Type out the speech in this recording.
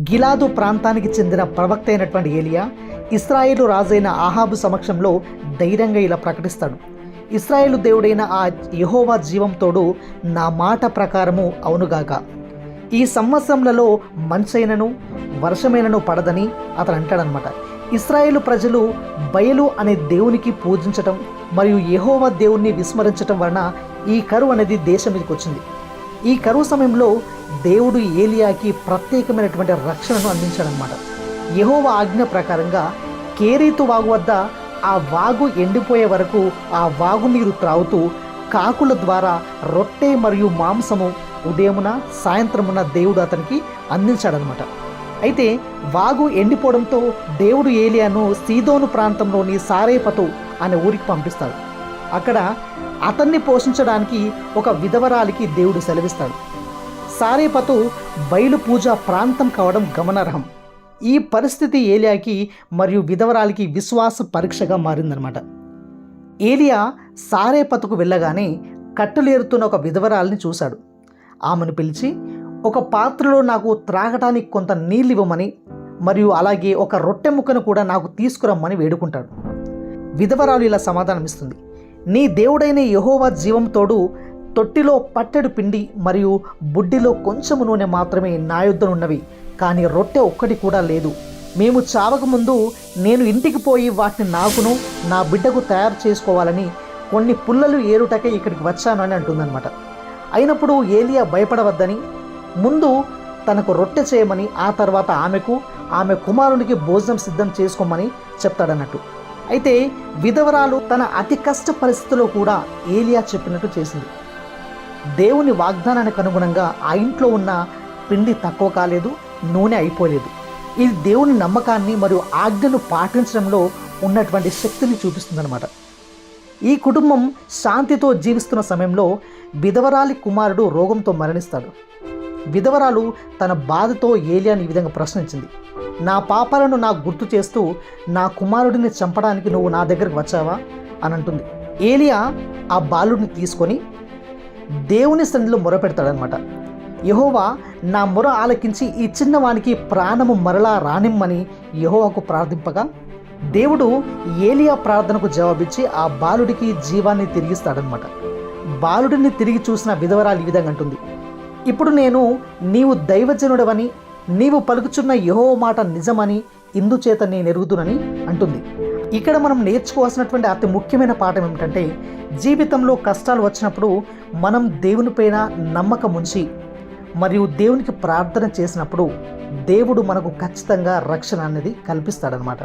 గిలాదు ప్రాంతానికి చెందిన ప్రవక్త అయినటువంటి ఏలియా ఇశ్రాయేలు రాజైన ఆహాబు సమక్షంలో ధైర్యంగా ఇలా ప్రకటిస్తాడు. ఇశ్రాయేలు దేవుడైన ఆ యెహోవా జీవం తోడు నా మాట ప్రకారము అవునుగాక. ఈ సంవత్సరములలో మంచైనను వర్షమైనను పడదని అతను అంటాడనమాట. ఇశ్రాయేలు ప్రజలు బయలు అనే దేవునికి పూజించటం మరియు యెహోవా దేవుణ్ణి విస్మరించటం వలన ఈ కరువు అనేది దేశం మీదకి వచ్చింది. ఈ కరువు సమయంలో దేవుడు ఏలియాకి ప్రత్యేకమైనటువంటి రక్షణను అందించాడనమాట. యెహోవా ఆజ్ఞ ప్రకారంగా కేరీతు వాగు వద్ద ఆ వాగు ఎండిపోయే వరకు ఆ వాగు నీరు త్రాగుతూ కాకుల ద్వారా రొట్టె మరియు మాంసము ఉదయమున సాయంత్రమున దేవుడు అతనికి అందించాడనమాట. అయితే వాగు ఎండిపోవడంతో దేవుడు ఏలియాను సీదోను ప్రాంతంలోని సారేపతు అనే ఊరికి పంపిస్తాడు. అక్కడ అతన్ని పోషించడానికి ఒక విధవరాలికి దేవుడు సెలవిస్తాడు. సారేపతు బయలు పూజ ప్రాంతం కావడం గమనార్హం. ఈ పరిస్థితి ఏలియాకి మరియు విధవరాలికి విశ్వాస పరీక్షగా మారిందనమాట. ఏలియా సారేపతుకు వెళ్ళగానే కట్టలేరుతున్న ఒక విధవరాలిని చూశాడు. ఆమెను పిలిచి ఒక పాత్రలో నాకు త్రాగటానికి కొంత నీళ్ళు ఇవ్వమని మరియు అలాగే ఒక రొట్టె ముక్కను కూడా నాకు తీసుకురమ్మని వేడుకుంటాడు. విధవరాలు ఇలా సమాధానమిస్తుంది, నీ దేవుడైన యెహోవా జీవం తోడు తొట్టిలో పట్టెడు పిండి మరియు బుడ్డిలో కొంచెము నూనె మాత్రమే నా యొద్దనున్నవి, కానీ రొట్టె ఒక్కటి కూడా లేదు. మేము చావకముందు నేను ఇంటికి పోయి వాటిని నాకును నా బిడ్డకు తయారు చేసుకోవాలని కొన్ని పుల్లలు ఏరుటకే ఇక్కడికి వచ్చాను అని అంటుందన్నమాట. అయినప్పుడు ఏలియా భయపడవద్దని, ముందు తనకు రొట్టె చేయమని, ఆ తర్వాత ఆమెకు ఆమె కుమారునికి భోజనం సిద్ధం చేసుకోమని చెప్తాడన్నట్టు. అయితే విధవరాలు తన అతి కష్ట పరిస్థితిలో కూడా ఏలియా చెప్పినట్టు చేసింది. దేవుని వాగ్దానానికి అనుగుణంగా ఆ ఇంట్లో ఉన్న పిండి తక్కువ కాలేదు, నూనె అయిపోలేదు. ఇది దేవుని నమ్మకాన్ని మరియు ఆజ్ఞను పాటించడంలో ఉన్నటువంటి శక్తిని చూపిస్తుందన్నమాట. ఈ కుటుంబం శాంతితో జీవిస్తున్న సమయంలో విధవరాలి కుమారుడు రోగంతో మరణిస్తాడు. విధవరాలు తన బాధతో ఏలియాని ఈ విధంగా ప్రశ్నించింది, నా పాపాలను నాకు గుర్తు చేస్తూ నా కుమారుడిని చంపడానికి నువ్వు నా దగ్గరికి వచ్చావా అని అంటుంది. ఏలియా ఆ బాలుడిని తీసుకొని దేవుని సన్నిధిలో మొరపెడతాడనమాట. యెహోవా నా మొర ఆలకించి ఈ చిన్నవానికి ప్రాణము మరలా రానిమ్మని యెహోవాకు ప్రార్థింపగా దేవుడు ఏలియా ప్రార్థనకు జవాబిచ్చి ఆ బాలుడికి జీవాన్ని తిరిగిస్తాడనమాట. బాలుడిని తిరిగి చూసిన విధవరాలు ఈ విధంగా అంటుంది, ఇప్పుడు నేను నీవు దైవజనుడవని నీవు పలుకుచున్న యెహోవా మాట నిజమని ఇందుచేత నేను ఎరుగుదునని అంటుంది. ఇక్కడ మనం నేర్చుకోవాల్సినటువంటి అతి ముఖ్యమైన పాఠం ఏమిటంటే, జీవితంలో కష్టాలు వచ్చినప్పుడు మనం దేవునిపైన నమ్మకం ఉంచి మరియు దేవునికి ప్రార్థన చేసినప్పుడు దేవుడు మనకు ఖచ్చితంగా రక్షణ అనేది కల్పిస్తాడనమాట.